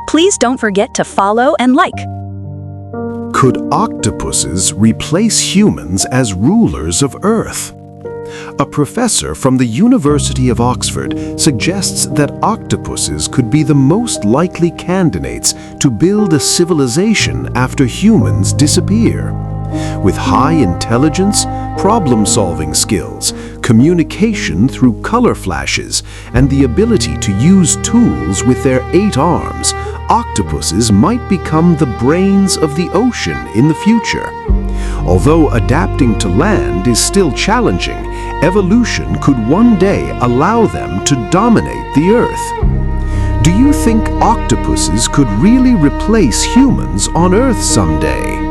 Please don't forget to follow and like. Could octopuses replace humans as rulers of Earth? A professor from the University of Oxford suggests that octopuses could be the most likely candidates to build a civilization after humans disappear. With high intelligence, problem-solving skills, communication through color flashes, and the ability to use tools with their 8 arms, octopuses might become the brains of the ocean in the future. Although adapting to land is still challenging, evolution could one day allow them to dominate the Earth. Do you think octopuses could really replace humans on Earth someday?